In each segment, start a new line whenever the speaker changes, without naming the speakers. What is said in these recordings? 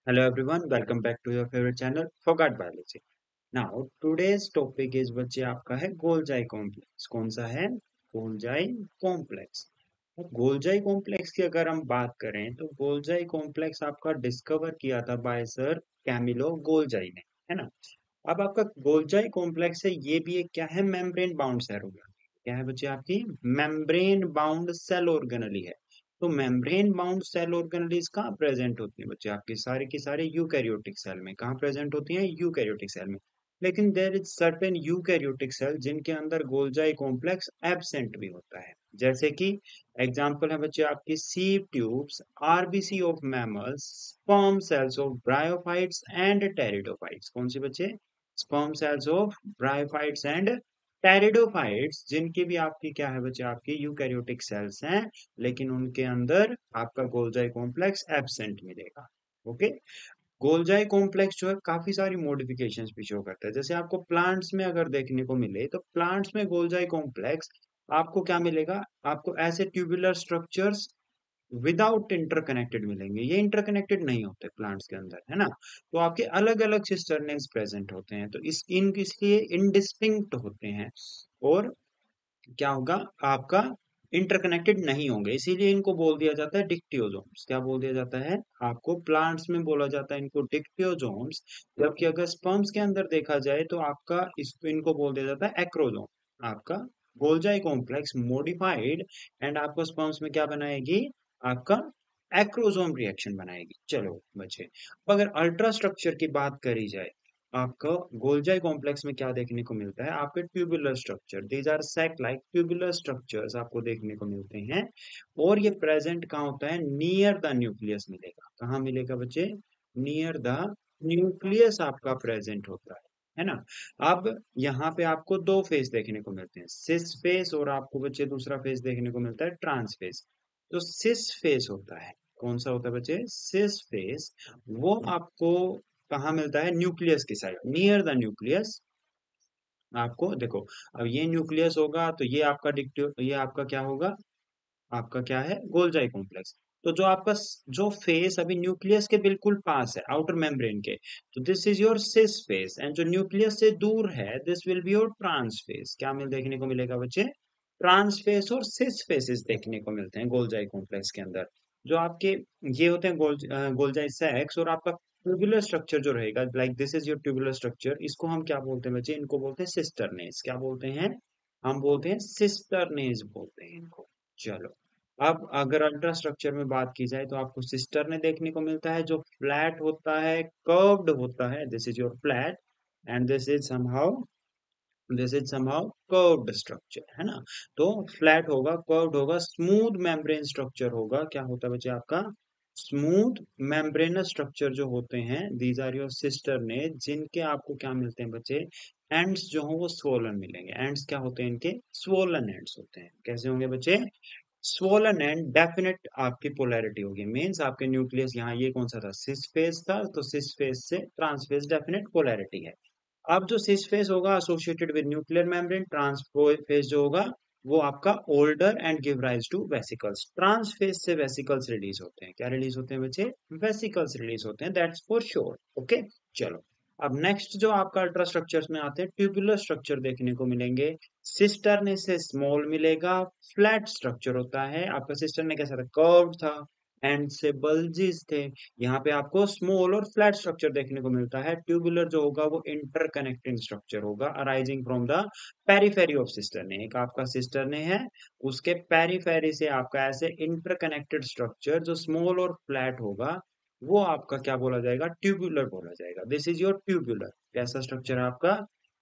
Hello everyone, welcome back to your favorite channel Forgot Biology. Now today's topic is बच्चे आपका है Golgi complex. कौन सा है? Golgi complex. गोल्जाई कॉम्प्लेक्स की अगर हम बात करें तो गोल्जाई कॉम्प्लेक्स आपका डिस्कवर किया था बाय सर कैमिलो गोल्जाई ने, है ना। अब आपका गोल्जाई कॉम्प्लेक्स है, ये भी एक क्या है, मेम्ब्रेन बाउंड सेल ऑर्गेनल। क्या है बच्चे आपकी? मेम्ब्रेन बाउंड सेल ऑर्गेनली है। तो मेम्ब्रेन बाउंड सेल ऑर्गेनलीज कहाँ प्रेजेंट होती है बच्चे? आपकी सारे की सारे यूकैरियोटिक सेल में। कहाँ प्रेजेंट होती हैं? यूकैरियोटिक सेल में। लेकिन there is certain eukaryotic cell जिनके अंदर गोल्जाई कॉम्प्लेक्स एब्सेंट भी होता है। जैसे कि एग्जांपल है बच्चे आपकी sieve tubes, RBC of mammals, sperm cells of bryophytes and pteridophytes. कौन सी बच्चे? Sperm cells of bryophytes and pteridophytes, जिनकी भी आपकी क्या है बच्चे? आपकी यूकैरियोटिक सेल्स हैं, लेकिन उनके अंदर आपका गोल्जाई कॉम्प्लेक्स एब्सेंट मिलेगा। ओके। गोल्जाई कॉम्प्लेक्स जो है काफी सारी मॉडिफिकेशंस भी शो करता है। जैसे आपको प्लांट्स में अगर देखने को मिले तो प्लांट्स में गोल्जाई कॉम्प्लेक्स आपको क्या मिलेगा? आपको ऐसे ट्यूबुलर स्ट्रक्चर्स विदाउट इंटरकनेक्टेड मिलेंगे। ये इंटरकनेक्टेड नहीं होते प्लांट्स के अंदर, है ना। तो आपके अलग अलग सिस्टर्नेस प्रेजेंट होते हैं, तो इस इन इसलिए इनडिस्टिंक्ट होते हैं। और क्या होगा? आपका इंटरकनेक्टेड नहीं होंगे, इसीलिए इनको बोल दिया जाता है डिक्टियोजोम्स। क्या बोल दिया जाता है? आपको प्लांट्स में बोला जाता है इनको डिक्टियोजोम्स। जबकि अगर स्पर्म्स के अंदर देखा जाए तो आपका इसको इनको बोल दिया जाता है एक्रोजोम। आपका गोल्जाई कॉम्प्लेक्स मॉडिफाइड एंड आपको स्पर्म्स में क्या बनाएगी? आपका एक्रोजोम रिएक्शन बनाएगी। चलो बच्चे, अब अगर अल्ट्रा स्ट्रक्चर की बात करी जाए, आपको गोल्जाई कॉम्प्लेक्स में क्या देखने को मिलता है? आपके tubular structure, these are sac like tubular structures आपको देखने को मिलते हैं। और ये प्रेजेंट कहाँ होता है? नियर द न्यूक्लियस मिलेगा। कहाँ मिलेगा बच्चे? नियर द न्यूक्लियस आपका प्रेजेंट होता है ना। अब यहाँ पे आपको दो फेस देखने को मिलते हैं, सिस फेस, और आपको बच्चे दूसरा फेस देखने को मिलता है ट्रांस फेस। तो सिस फेस होता है, कौन सा होता है बच्चे? Cis face. वो आपको कहाँ मिलता है? न्यूक्लियस की साइड, नियर द न्यूक्लियस। आपको देखो, अब ये न्यूक्लियस होगा तो ये आपका डिक्टियो, ये आपका क्या होगा? आपका क्या है? Golgi complex. तो जो आपका जो फेस अभी न्यूक्लियस के बिल्कुल पास है, आउटर मेम्ब्रेन के, तो this is your cis face. And जो न्यूक्लियस से दूर है, this will be your trans face. क्या मिल देखने को मिलेगा बच्चे? ट्रांस फेस और सिस फेसेस देखने को मिलते हैं गोल्जाई कॉम्प्लेक्स के अंदर। जो आपके ये होते हैं गोल्जाई सैक्स। और आपका ट्यूबुलर स्ट्रक्चर जो रहेगा, like this is your tubular structure, इसको हम क्या बोलते हैं बच्चे? इनको बोलते हैं सिस्टरनेस। क्या बोलते हैं? हम बोलते हैं सिस्टरनेस बोलते हैं इनको। चलो, अब अगर अल्ट्रा स्ट्रक्चर में बात की जाए तो आपको सिस्टरने देखने को मिलता है, जो फ्लैट होता है, कर्व्ड होता है। This is your flat and this is somehow curved structure, है ना। तो फ्लैट होगा, कर्व्ड होगा, स्मूथ मेम्ब्रेन स्ट्रक्चर होगा। क्या होता है बच्चे? आपका स्मूथ मेम्ब्रेनस स्ट्रक्चर जो होते हैं, दीज आर योर सिस्टर ने, जिनके आपको क्या मिलते हैं बच्चे? एंड्स जो हो वो स्वोलन मिलेंगे। एंड्स क्या होते हैं इनके? स्वोलन एंड्स होते हैं। कैसे होंगे बच्चे? स्वोलन एंड डेफिनेट आपकी पोलैरिटी होगी, मींस आपके न्यूक्लियस यहाँ ये कौन सा था? सिस फेस था, तो सिस फेस से ट्रांस फेस डेफिनेट पोलैरिटी है। अब जो सिस फेस होगा associated with nuclear membrane, trans face जो होगा वो आपका older and give rise to vesicles. Trans face से वेसिकल्स रिलीज होते हैं। क्या रिलीज होते हैं बच्चे? वेसिकल्स रिलीज होते हैं, दैट्स फॉर श्योर। ओके। चलो, अब नेक्स्ट जो आपका अल्ट्रा स्ट्रक्चर्स में आते हैं, ट्यूबुलर स्ट्रक्चर देखने को मिलेंगे। सिस्टरने से स्मॉल मिलेगा, फ्लैट स्ट्रक्चर होता है। आपका सिस्टरने कैसा था? कर्व्ड था, एंड से बल्जेस थे। यहाँ पे आपको स्मॉल और फ्लैट स्ट्रक्चर देखने को मिलता है। ट्यूबुलर जो होगा वो इंटरकनेक्टिंग स्ट्रक्चर होगा, arising from the periphery of cisternae. एक आपका सिस्टरने है, उसके पेरिफेरी से आपका ऐसे इंटरकनेक्टेड स्ट्रक्चर जो स्मॉल और फ्लैट होगा, वो आपका क्या बोला जाएगा? ट्यूबुलर बोला जाएगा। This is your tubular. कैसा स्ट्रक्चर है आपका?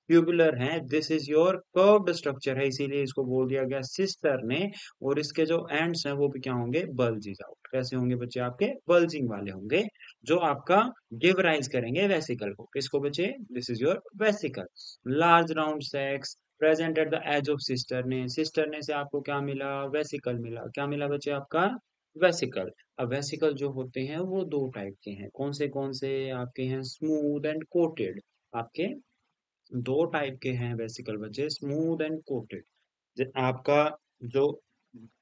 ट्यूबुलर है। This is your curved structure है, इसीलिए इसको बोल दिया गया सिस्टर ने। और इसके जो एंड्स हैं वो भी क्या होंगे? बल्जिज आउट। कैसे होंगे बच्चे? आपके बल्जिंग वाले होंगे, जो आपका गिव राइज करेंगे वेसिकल को। किसको बच्चे? This is your vesicle. Large round sacs present at the edge of cisternae. Cisternae से आपको क्या मिला? वेसिकल मिला। क्या मिला बच्चे? आपका वेसिकल। अब वेसिकल जो होते हैं वो दो टाइप के हैं। कौन से आपके हैं? Smooth and coated. आपके दो टाइप के हैं वेसिकल बच्चे, स्मूथ एंड कोटेड। आपका जो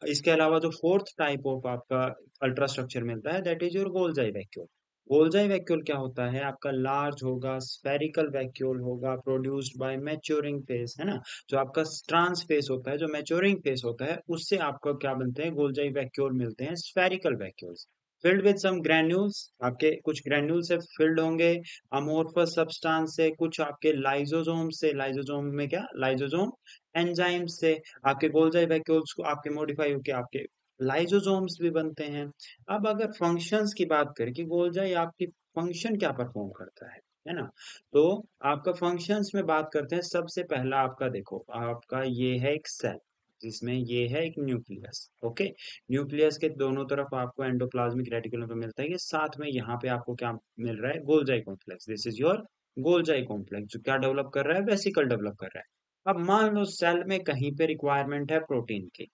इसके अलावा जो फोर्थ टाइप ऑफ आपका अल्ट्रा स्ट्रक्चर मिलता है, that is your Golgi vacuole. Golgi vacuole क्या होता है? आपका लार्ज होगा, स्फेरिकल वैक्यूल होगा, प्रोड्यूस्ड बाय मैच्योरिंग फेस, है ना? जो आपका ट्रांस फेस होता है, जो मैच्योरिंग फेस होता है, उससे आपको क्या बनते हैं? गोल्जाई वैक्यूल मिलते हैं, spherical vacuoles filled with some granules. आपके कुछ ग्रैन्यूल से फिल्ड होंगे, अमोर्फस सब्सटेंस से, कुछ आपके लाइजोसोम से, लाइजोसोम में क्या, लाइजोसोम एंजाइम से आपके गोल्जाई वैक्यूल्स को आपके मॉडिफाई होके आपके लाइजोसोम्स भी बनते हैं। अब अगर फंक्शंस की बात करें कि गोल्जाई आपकी फंक्शन क्या परफॉर्म करता है ना? तो आपका फंक्शंस में बात करते हैं। सबसे पहला आपका देखो, आपका ये है एक सेल जिसमें ये है एक न्यूक्लियस। ओके, न्यूक्लियस के दोनों तरफ आपको एंडोप्लाज्मिक रेटिकुलम पे मिलता है, ये साथ में यहाँ पे आपको क्या मिल रहा है? Golgi complex. This is your Golgi complex, जो क्या डेवलप कर रहा है? वेसिकल डेवलप कर रहा है। अब मान लो सेल में कहीं पे रिक्वायरमेंट है प्रोटीन की,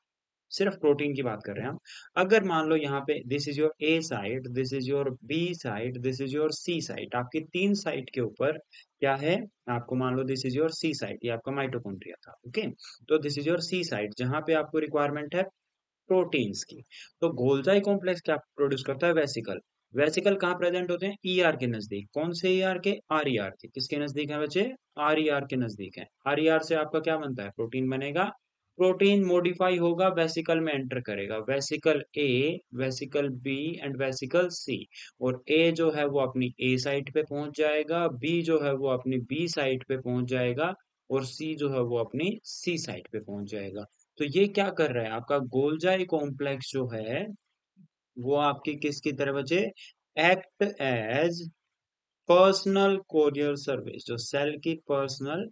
सिर्फ प्रोटीन की बात कर रहे हैं हम। अगर मान लो यहाँ पे this is your A site, this is your B site, this is your C site, आपकी तीन साइट के ऊपर क्या है? आपको मान लो this is your C site, ये आपका माइटोकॉन्ड्रिया था। ओके, तो this is your C site जहां पे आपको रिक्वायरमेंट है प्रोटीन्स की। तो गोल्जाई कॉम्प्लेक्स क्या प्रोड्यूस करता है? वेसिकल। वेसिकल कहाँ प्रेजेंट होते हैं? ईआर के नजदीक। कौन से ईआर के? आर ई आर के। किसके नजदीक है बच्चे? आर ई आर के नजदीक है। आर ई आर से आपका क्या बनता है? प्रोटीन बनेगा। प्रोटीन मॉडिफाई होगा, वेसिकल में एंटर करेगा। Vesicle A, vesicle B and vesicle C. और ए जो है वो अपनी ए साइट पे पहुंच जाएगा, बी जो है वो अपनी बी साइट पे पहुंच जाएगा, और सी जो है वो अपनी सी साइट पे पहुंच जाएगा। तो ये क्या कर रहा है? आपका गोल्जाई कॉम्प्लेक्स जो है वो आपकी किसकी तरह बचे? Act as personal courier service. जो सेल की पर्सनल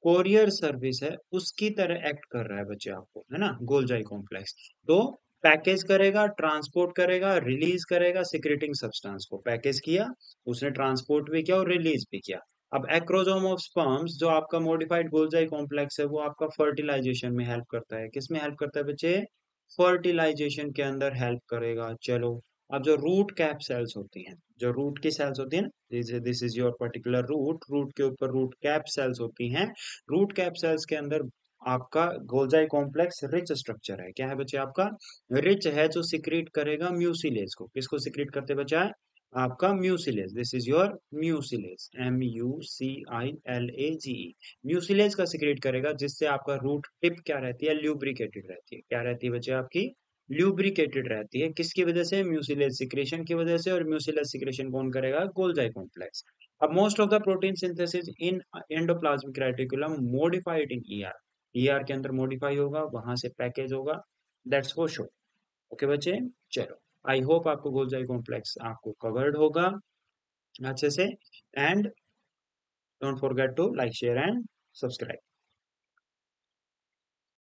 कोरियर सर्विस है उसकी तरह एक्ट कर रहा है बच्चे आपको, है ना? गोल्जाई कॉम्प्लेक्स तो पैकेज करेगा, ट्रांसपोर्ट करेगा, रिलीज करेगा सिक्रेटिंग सब्सटेंस को। पैकेज किया उसने, ट्रांसपोर्ट भी किया और रिलीज भी किया। अब एक्रोजोम ऑफ स्पर्म्स, जो आपका मॉडिफाइड गोल्जाई कॉम्प्लेक्स है, वो आपका फर्टिलाइजेशन में हेल्प करता है। किस में हेल्प करता है बच्चे? फर्टिलाइजेशन के अंदर हेल्प करेगा। चलो, अब जो रूट कैप सेल्स होती हैं, जो रूट की सेल्स होती हैं ना, this is your particular route, route के ऊपर रूट कैप सेल्स होती हैं। रूट कैप सेल्स के अंदर आपका गोल्जाई कॉम्प्लेक्स रिच स्ट्रक्चर है। क्या है बच्चे? आपका रिच है, जो सिक्रीट करेगा म्यूसिलेज को। किसको सिक्रीट करते बच्चा है? आपका mucilage. This is your mucilage, M U C I L A G E. Mucilage का सिक्रेट करेगा, जिससे आपका रूट टिप क्या रहती है? ल्यूब्रिकेटेड रहती है। क्या रहती है बच्चे? आपकी ल्यूब्रिकेटेड रहती है। किसकी वजह से? म्यूसिलेज सिक्रेशन की वजह से। और म्यूसिलेज सिक्रेशन कौन करेगा? गोल्जाई कॉम्प्लेक्स। अब most of the protein synthesis in endoplasmic reticulum modified in ER. ER के अंदर मॉडिफाई होगा, वहां से पैकेज होगा। That's for sure. ओके बच्चे, चलो, आई होप आपको गोल्जाई कॉम्प्लेक्स आपको कवर्ड होगा अच्छे से। And don't forget to like, share and subscribe.